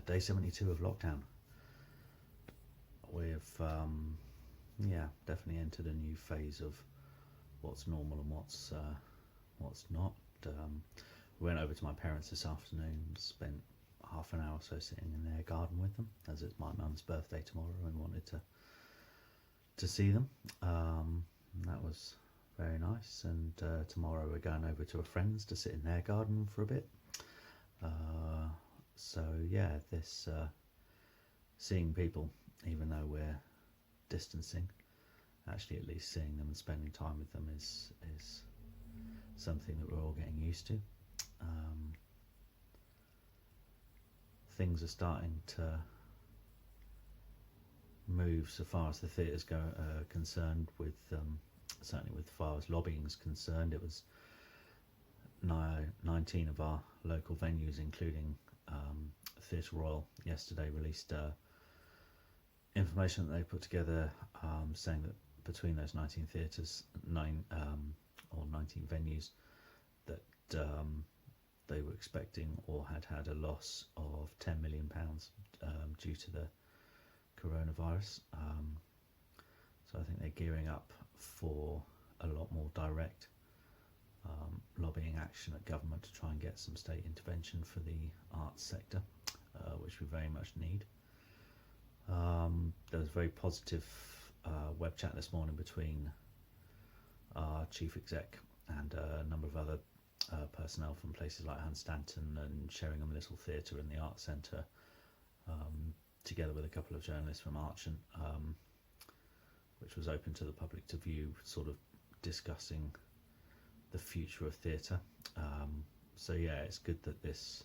day 72 of lockdown. We've definitely entered a new phase of what's normal and what's not. We went over to my parents this afternoon, spent half an hour or so sitting in their garden with them, as it's my mum's birthday tomorrow, and wanted to see them. That was very nice. And tomorrow we're going over to a friend's to sit in their garden for a bit. This seeing people, even though we're distancing, actually at least seeing them and spending time with them is something that we're all getting used to. Things are starting to move so far as the theatres go concerned, with certainly with far as lobbying is concerned. It was 19 of our local venues, including Theatre Royal, yesterday released information that they put together, saying that between those 19 theatres, 19 venues, that they were expecting or had a loss of £10 million due to the coronavirus. So I think they're gearing up for a lot more direct lobbying action at government to try and get some state intervention for the arts sector, which we very much need. There was a very positive web chat this morning between our chief exec and a number of other personnel from places like Hunstanton and Sheringham Little Theatre and the Arts Centre, together with a couple of journalists from Archant, which was open to the public to view, sort of discussing the future of theatre. It's good that this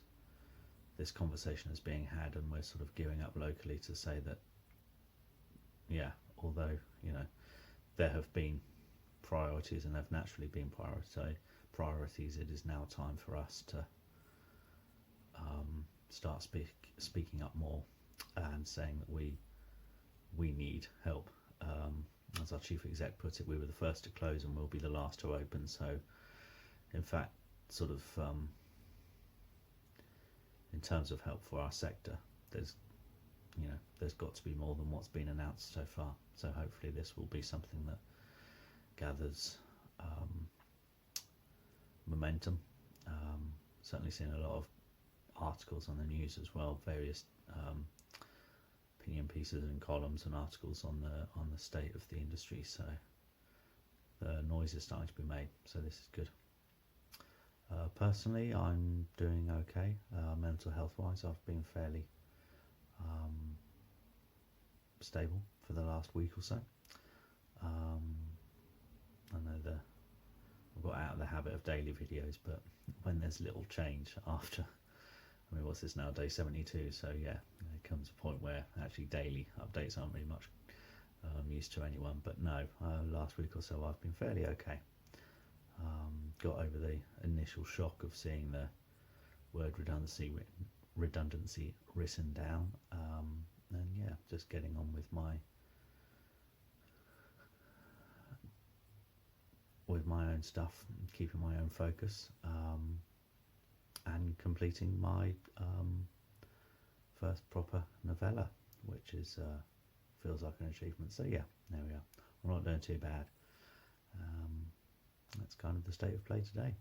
conversation is being had, and we're sort of gearing up locally to say that, although there have been priorities and have naturally been priorities, it is now time for us to start speaking up more and saying that we need help. As our chief exec put it, we were the first to close and we'll be the last to open. So in fact, sort of in terms of help for our sector, there's got to be more than what's been announced so far. So hopefully this will be something that gathers momentum. Certainly seen a lot of articles on the news as well, various opinion pieces and columns and articles on the state of the industry. So the noise is starting to be made. So this is good. Personally, I'm doing okay. Mental health wise, I've been fairly stable for the last week or so. I know I've got out of the habit of daily videos, but when there's little change after, what's this now, day 72, so there comes a point where actually daily updates aren't really much use to anyone. But no, last week or so I've been fairly okay. Got over the initial shock of seeing the word redundancy written down, and just getting on with my own stuff, keeping my own focus, and completing my first proper novella, which is feels like an achievement. So there we are. We're not doing too bad. That's kind of the state of play today.